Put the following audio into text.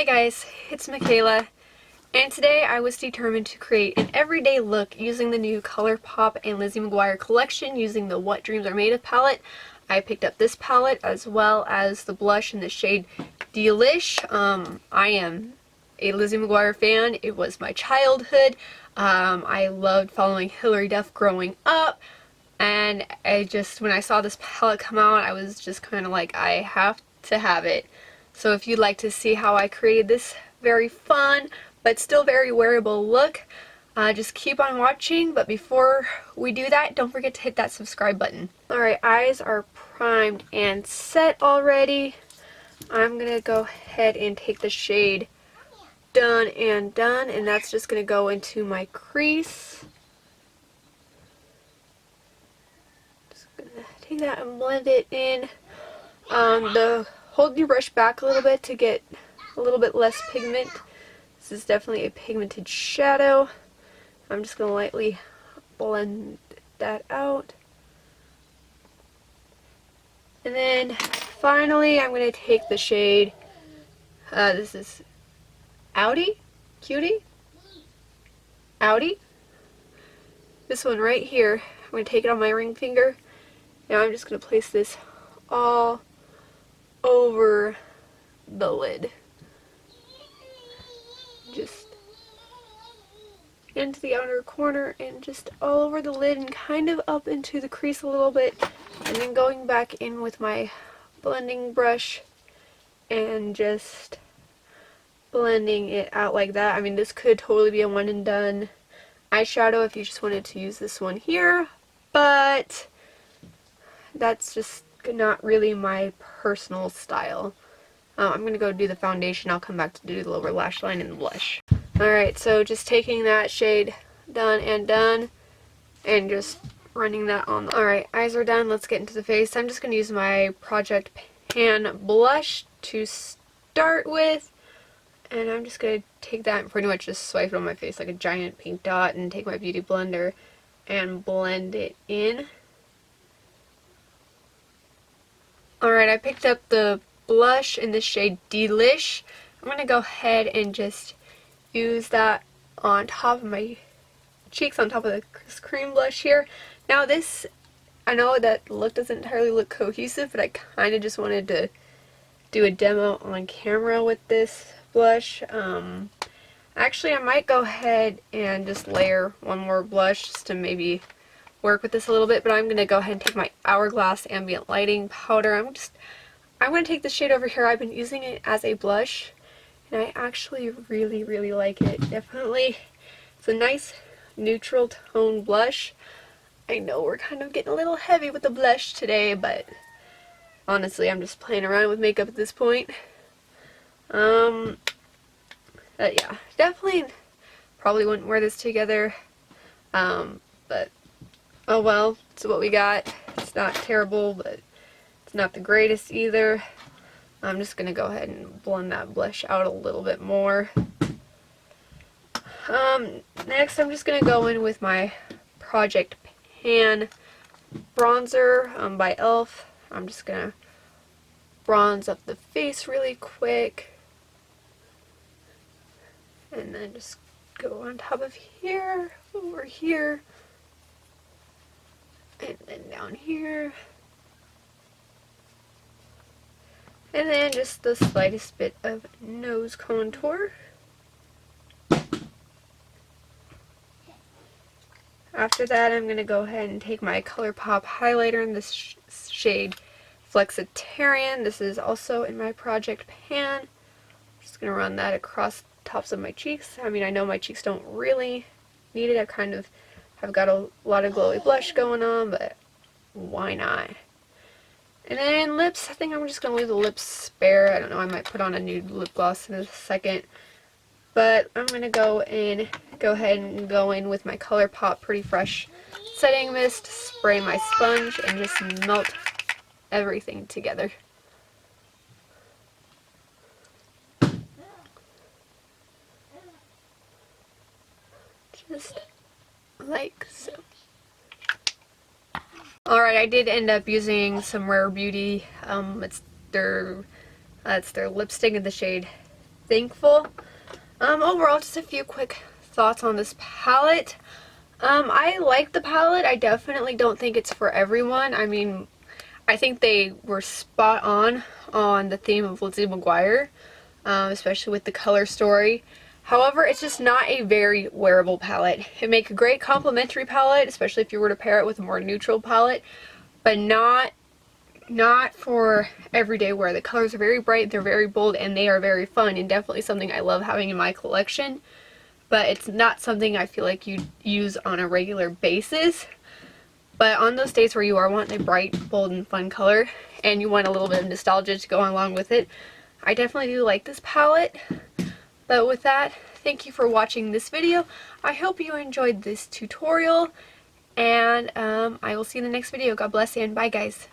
Hi guys, it's Michaela, and today I was determined to create an everyday look using the new Colourpop and Lizzie McGuire collection using the What Dreams Are Made Of palette. I picked up this palette as well as the blush in the shade Dee-lish. I am a Lizzie McGuire fan. It was my childhood. I loved following Hilary Duff growing up, and when I saw this palette come out, I was just kind of like, I have to have it. So if you'd like to see how I created this very fun but still very wearable look, just keep on watching. But before we do that, don't forget to hit that subscribe button. Alright, eyes are primed and set already. I'm going to go ahead and take the shade Done and Done, and that's just going to go into my crease. Just going to take that and blend it in. Hold your brush back a little bit to get a little bit less pigment. This is definitely a pigmented shadow. I'm just going to lightly blend that out. And then finally I'm going to take the shade, this is Outie? Cutie? Outie? This one right here. I'm going to take it on my ring finger. Now I'm just going to place this all over the lid. Just into the outer corner and just all over the lid and kind of up into the crease a little bit, and then going back in with my blending brush and just blending it out like that. I mean, this could totally be a one and done eyeshadow if you just wanted to use this one here, but that's just not really my personal style. I'm going to go do the foundation. I'll come back to do the lower lash line and the blush. Alright, so just taking that shade Done and Done and just running that on. Alright, eyes are done. Let's get into the face. I'm just going to use my Project Pan blush to start with. And I'm just going to take that and pretty much just swipe it on my face like a giant pink dot and take my beauty blender and blend it in. Alright, I picked up the blush in the shade Dee-lish. I'm going to go ahead and just use that on top of my cheeks, on top of this cream blush here. Now this, I know that look doesn't entirely look cohesive, but I kind of just wanted to do a demo on camera with this blush. Actually, I might go ahead and just layer one more blush just to maybe work with this a little bit, but I'm going to go ahead and take my Hourglass Ambient Lighting Powder. I'm going to take the shade over here. I've been using it as a blush, and I actually really like it. Definitely, it's a nice neutral tone blush. I know we're kind of getting a little heavy with the blush today, but honestly, I'm just playing around with makeup at this point. Yeah, definitely probably wouldn't wear this together, but oh well, it's what we got. It's not terrible, but it's not the greatest either. I'm just going to go ahead and blend that blush out a little bit more. Next I'm just going to go in with my Project Pan bronzer by e.l.f. I'm just going to bronze up the face really quick. And then just go on top of here, over here, and then down here. And then just the slightest bit of nose contour. After that, I'm going to go ahead and take my Colourpop highlighter in this shade Flexitarian. This is also in my Project Pan. Just going to run that across the tops of my cheeks. I mean, I know my cheeks don't really need it. I've got a lot of glowy blush going on, but why not? And then lips, I think I'm just going to leave the lips spare. I don't know, I might put on a nude lip gloss in a second. But I'm going to go ahead and go in with my Colourpop Pretty Fresh Setting Mist, spray my sponge, and just melt everything together. Just like so. Alright, I did end up using some Rare Beauty. It's their lipstick in the shade thankful. Overall, just a few quick thoughts on this palette. I like the palette. I definitely don't think it's for everyone. I mean, I think they were spot on the theme of Lizzie McGuire, especially with the color story. However, it's just not a very wearable palette. It makes a great complementary palette, especially if you were to pair it with a more neutral palette, but not for everyday wear. The colors are very bright, they're very bold, and they are very fun, and definitely something I love having in my collection, but it's not something I feel like you'd use on a regular basis. But on those days where you are wanting a bright, bold, and fun color, and you want a little bit of nostalgia to go along with it, I definitely do like this palette. But with that, thank you for watching this video. I hope you enjoyed this tutorial, and I will see you in the next video. God bless you, and bye guys.